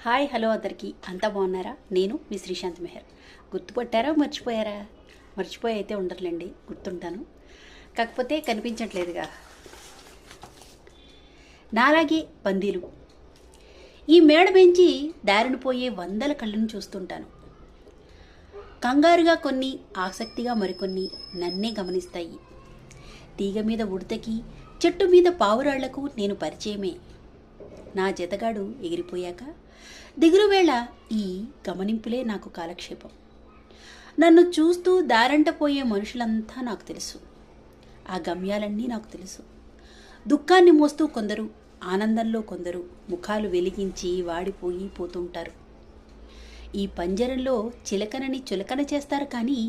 Hi hello అందరికీ అంతా బాగున్నారా? నేను మీ శ్రీశాంత్ మెహర్. గుర్తుపట్టారా? మర్చిపోయారా? మర్చిపోయి అయితే ఉండర్లేండి, గుర్తుంటాను. కాకపోతే కనిపించట్లేదుగా. నాలాగే పందీలు ఈ మేడ పెంచి దారిన పోయే వందల కళ్ళను చూస్తుంటాను. కంగారుగా కొన్ని, ఆసక్తిగా మరికొన్ని నన్నే గమనిస్తాయి. తీగ మీద ఉడతకి, చెట్టు మీద పావురాళ్లకు నేను పరిచయమే. నా జతగాడు ఎగిరిపోయాక దిగురువేళ ఈ గమనింపులే నాకు కాలక్షేపం. నన్ను చూస్తూ దారంట పోయే మనుషులంతా నాకు తెలుసు. ఆ గమ్యాలన్నీ నాకు తెలుసు. దుఃఖాన్ని మోస్తూ కొందరు, ఆనందంలో కొందరు ముఖాలు వెలిగించి వాడిపోయి పోతుంటారు. ఈ పంజరంలో చిలకనని చులకన చేస్తారు, కానీ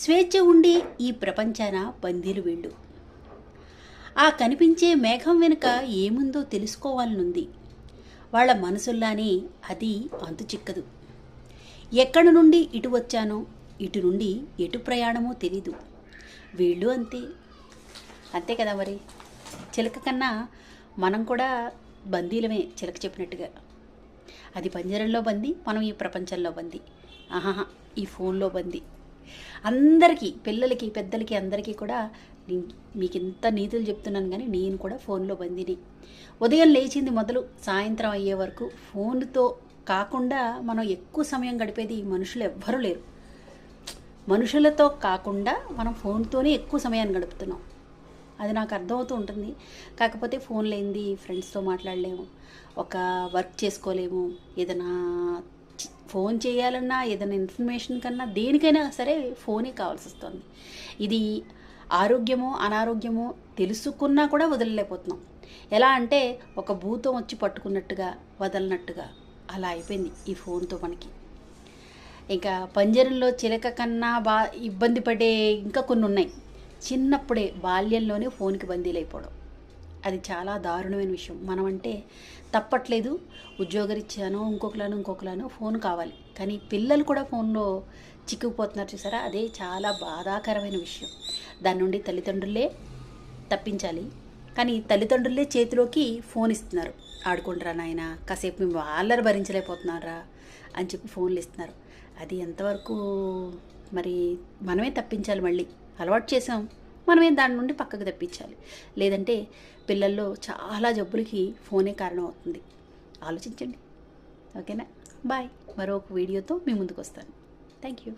స్వేచ్ఛ ఉండే ఈ ప్రపంచాన బందీలు వీళ్ళు. ఆ కనిపించే మేఘం వెనుక ఏముందో తెలుసుకోవాలనుంది. వాళ్ళ మనసుల్లానే అది అంతు చిక్కదు. ఎక్కడి నుండి ఇటు వచ్చానో, ఇటు నుండి ఎటు ప్రయాణమో తెలీదు. వీళ్ళు అంతే. అంతే కదా మరి. చిలక కన్నా మనం కూడా బందీలమే, చిలక చెప్పినట్టుగా. అది పంజరంలో బందీ, మనం ఈ ప్రపంచంలో బందీ. ఆహాహా, ఈ ఫోన్లో బందీ. అందరికీ, పిల్లలకి పెద్దలకి అందరికీ కూడా మీకు ఇంత నీతులు చెప్తున్నాను, కానీ నేను కూడా ఫోన్లో బందీని. ఉదయం లేచింది మొదలు సాయంత్రం అయ్యే వరకు ఫోన్తో కాకుండా మనం ఎక్కువ సమయం గడిపేది మనుషులు ఎవ్వరూ లేరు. మనుషులతో కాకుండా మనం ఫోన్తోనే ఎక్కువ సమయాన్ని గడుపుతున్నాం. అది నాకు అర్థమవుతూ ఉంటుంది. కాకపోతే ఫోన్ లేనిది ఫ్రెండ్స్తో మాట్లాడలేము, ఒక వర్క్ చేసుకోలేము. ఏదైనా ఫోన్ చేయాలన్నా, ఏదైనా ఇన్ఫర్మేషన్ కన్నా, దేనికైనా సరే ఫోనే కావాల్సి వస్తుంది. ఇది ఆరోగ్యమో అనారోగ్యమో తెలుసుకున్నా కూడా వదలలేకపోతున్నాం. ఎలా అంటే ఒక భూతం వచ్చి పట్టుకున్నట్టుగా, వదలనట్టుగా అలా అయిపోయింది ఈ ఫోన్తో మనకి. ఇంకా పంజరంలో చిలక కన్నా ఇబ్బంది పడే ఇంకా కొన్ని ఉన్నాయి. చిన్నప్పుడే బాల్యంలోనే ఫోన్కి బందీలైపోవడం, అది చాలా దారుణమైన విషయం. మనం అంటే తప్పట్లేదు, ఉద్యోగరీత్యానో ఇంకొకలానో ఫోన్ కావాలి. కానీ పిల్లలు కూడా ఫోన్లో చిక్కుకుపోతున్నారు చూసారా, అదే చాలా బాధాకరమైన విషయం. దాని నుండి తల్లిదండ్రులే తప్పించాలి. కానీ తల్లిదండ్రులే చేతిలోకి ఫోన్ ఇస్తున్నారు. ఆడుకుంటారా నాయన, కాసేపు మేము వాళ్ళని భరించలేకపోతున్నారా అని చెప్పి ఫోన్లు ఇస్తున్నారు. అది ఎంతవరకు మరి మనమే తప్పించాలి. మళ్ళీ అలవాటు చేసాం, మనమే దాని నుండి పక్కకు తప్పించాలి. లేదంటే పిల్లల్లో చాలా జబ్బులకి ఫోనే కారణం అవుతుంది. ఆలోచించండి. ఓకేనా? బాయ్. మరొక వీడియోతో మీ ముందుకు వస్తాను. Thank you.